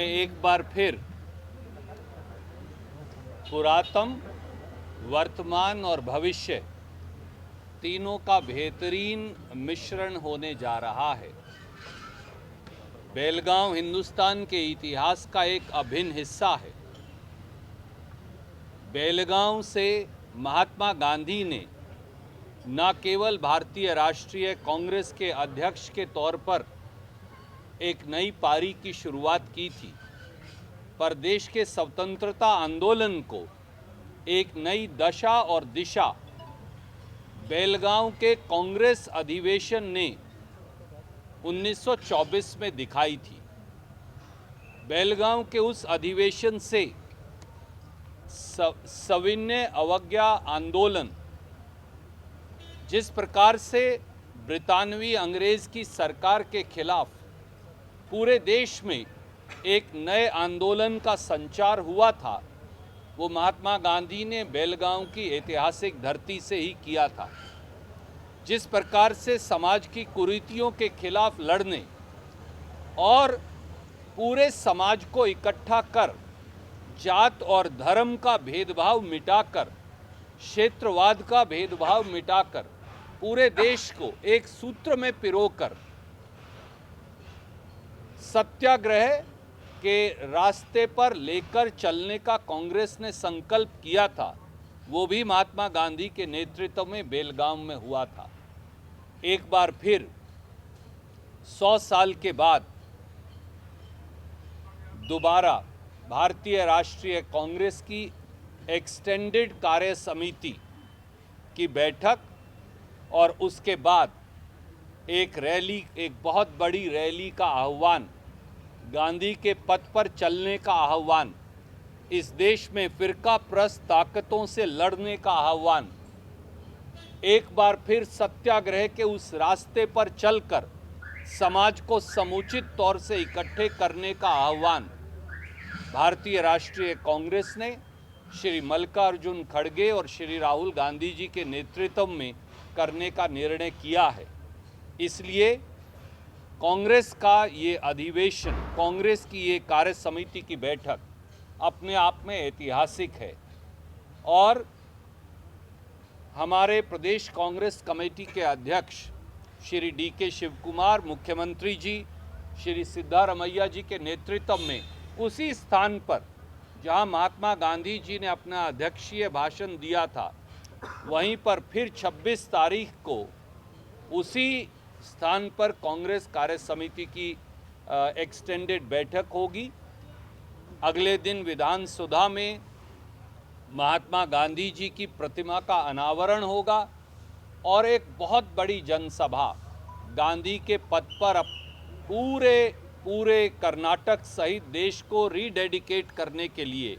में एक बार फिर पुरातन, वर्तमान और भविष्य तीनों का बेहतरीन मिश्रण होने जा रहा है। बेलगांव हिंदुस्तान के इतिहास का एक अभिन्न हिस्सा है। बेलगांव से महात्मा गांधी ने न केवल भारतीय राष्ट्रीय कांग्रेस के अध्यक्ष के तौर पर एक नई पारी की शुरुआत की थी, पर देश के स्वतंत्रता आंदोलन को एक नई दशा और दिशा बेलगांव के कांग्रेस अधिवेशन ने 1924 में दिखाई थी। बेलगांव के उस अधिवेशन से सविनय अवज्ञा आंदोलन, जिस प्रकार से ब्रितानवी अंग्रेज की सरकार के खिलाफ पूरे देश में एक नए आंदोलन का संचार हुआ था, वो महात्मा गांधी ने बेलगांव की ऐतिहासिक धरती से ही किया था। जिस प्रकार से समाज की कुरीतियों के खिलाफ लड़ने और पूरे समाज को इकट्ठा कर जात और धर्म का भेदभाव मिटाकर, क्षेत्रवाद का भेदभाव मिटाकर पूरे देश को एक सूत्र में पिरोकर सत्याग्रह के रास्ते पर लेकर चलने का कांग्रेस ने संकल्प किया था, वो भी महात्मा गांधी के नेतृत्व में बेलगांव में हुआ था। एक बार फिर 100 साल के बाद दोबारा भारतीय राष्ट्रीय कांग्रेस की एक्सटेंडेड कार्य समिति की बैठक और उसके बाद एक रैली, एक बहुत बड़ी रैली का आह्वान, गांधी के पथ पर चलने का आह्वान, इस देश में फिरका प्रस्त ताकतों से लड़ने का आह्वान, एक बार फिर सत्याग्रह के उस रास्ते पर चलकर समाज को समुचित तौर से इकट्ठे करने का आह्वान भारतीय राष्ट्रीय कांग्रेस ने श्री मल्लिकार्जुन खड़गे और श्री राहुल गांधी जी के नेतृत्व में करने का निर्णय किया है। इसलिए कांग्रेस का ये अधिवेशन, कांग्रेस की ये कार्य समिति की बैठक अपने आप में ऐतिहासिक है और हमारे प्रदेश कांग्रेस कमेटी के अध्यक्ष श्री DK शिवकुमार, मुख्यमंत्री जी श्री सिद्धारमैया जी के नेतृत्व में उसी स्थान पर जहां महात्मा गांधी जी ने अपना अध्यक्षीय भाषण दिया था, वहीं पर फिर 26 तारीख को उसी स्थान पर कांग्रेस कार्य समिति की एक्सटेंडेड बैठक होगी। अगले दिन विधानसभा में महात्मा गांधी जी की प्रतिमा का अनावरण होगा और एक बहुत बड़ी जनसभा गांधी के पथ पर पूरे कर्नाटक सहित देश को रीडेडिकेट करने के लिए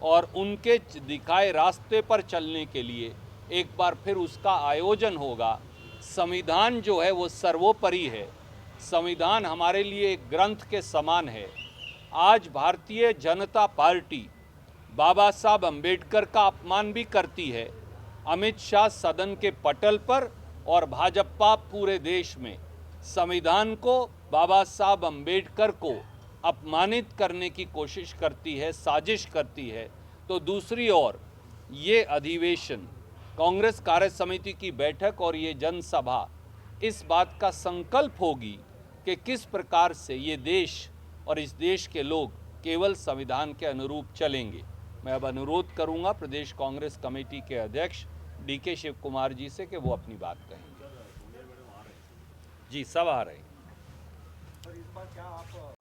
और उनके दिखाए रास्ते पर चलने के लिए एक बार फिर उसका आयोजन होगा। संविधान जो है वो सर्वोपरि है। संविधान हमारे लिए एक ग्रंथ के समान है। आज भारतीय जनता पार्टी बाबा साहब अम्बेडकर का अपमान भी करती है। अमित शाह सदन के पटल पर और भाजपा पूरे देश में संविधान को, बाबा साहब अम्बेडकर को अपमानित करने की कोशिश करती है, साजिश करती है। तो दूसरी ओर ये अधिवेशन, कांग्रेस कार्य समिति की बैठक और ये जनसभा इस बात का संकल्प होगी कि किस प्रकार से ये देश और इस देश के लोग केवल संविधान के अनुरूप चलेंगे। मैं अब अनुरोध करूंगा प्रदेश कांग्रेस कमेटी के अध्यक्ष DK शिवकुमार जी से कि वो अपनी बात कहेंगे। जी, सब आ रहे हैं। सर, इस बार क्या आप